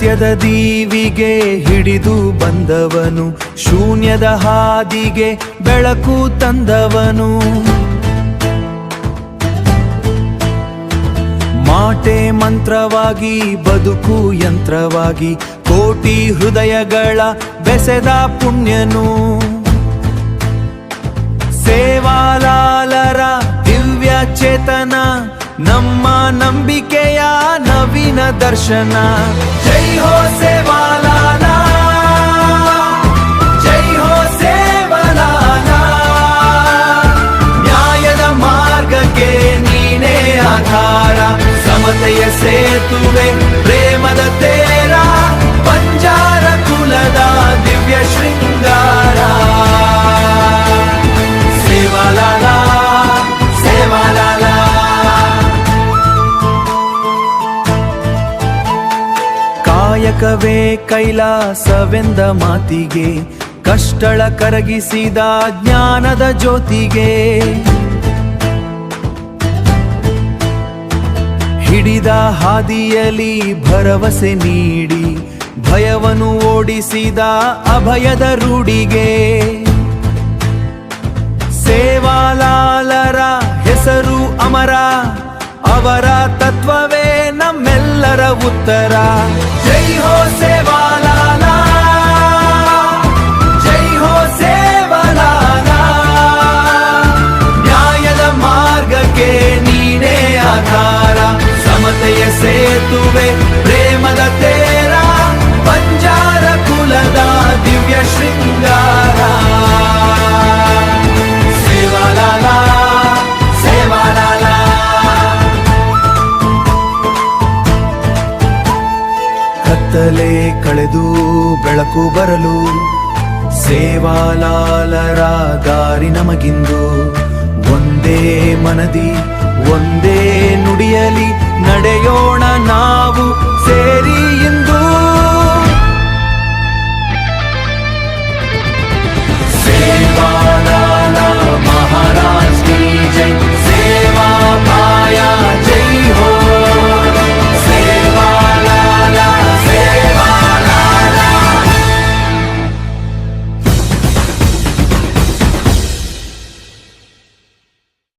ಸತ್ಯದ ದೀವಿಗೆ ಹಿಡಿದು ಬಂದವನು, ಶೂನ್ಯದ ಹಾದಿಗೆ ಬೆಳಕು ತಂದವನು. ಮಾಟೆ ಮಂತ್ರವಾಗಿ ಬದುಕು ಯಂತ್ರವಾಗಿ ಕೋಟಿ ಹೃದಯಗಳ ಬೆಸೆದ ಪುಣ್ಯನು. ಸೇವಾಲಾಲರ ದಿವ್ಯ ಚೇತನ, ನಮ್ಮ ನಂಬಿಕೆಯ ನವೀನ ದರ್ಶನ. ಜೈ ಹೋ ಸೇವಾಲಾಲ, ಜೈ ಹೋ ಸೇವಾಲಾಲ. ನ್ಯಾಯದ ಮಾರ್ಗಕ್ಕೆ ನೀನೇ ಆಧಾರ, ಸಮತೆಯ ಸೇತುವೆ ಪ್ರೇಮದ ತೇರ, ಬಂಜಾರ ಕುಲದ ದಿವ್ಯ ಶೃಂಗಾರ. ಸೇವಾಲಾಲ, ಸೇವಾಲಾಲ. ಕಾಯಕವೇ ಕೈಲಾಸವೆಂದ ಮಾತಿಗೆ, ಕಷ್ಟಳ ಕರಗಿಸಿದ ಜ್ಞಾನದ ಜ್ಯೋತಿಗೆ. ಹಿಡಿದ ಹಾದಿಯಲ್ಲಿ ಭರವಸೆ ನೀಡಿ, ಭಯವನ್ನು ಓಡಿಸಿದ ಅಭಯದ ರೂಢಿಗೆ. ಸೇವಾಲಾಲರ ಹೆಸರು ಅಮರ, ಅವರ ತತ್ವವೇ ನಮ್ಮೆಲ್ಲರ ಉತ್ತರ. ಜೈ ಹೋ ಸೇವಾಲಾಲ, ಜೈ ಹೋ ಸೇವಾಲಾಲ. ನ್ಯಾಯದ ಮಾರ್ಗಕ್ಕೆ ನೀನೇ ಆಧಾರ, ಸಮತೆಯ ಸೇತುವೆ ಪ್ರೇಮದ ತೇರ, ಬಂಜಾರ ಕುಲದ ದಿವ್ಯ ಶೃಂಗಾರ. ಸೇವಾಲಾಲ, ಸೇವಾಲಾಲ. ಕತ್ತಲೆ ಕಳೆದು ಬೆಳಕು ಬರಲು, ಸೇವಾಲಾಲರ ದಾರಿ ನಮಗಿಂದು. ಒಂದೇ ಮನದಿ ಒಂದೇ ನುಡಿಯಲಿ ನಡೆಯೋಣ ನಾವು ಸೇರಿ.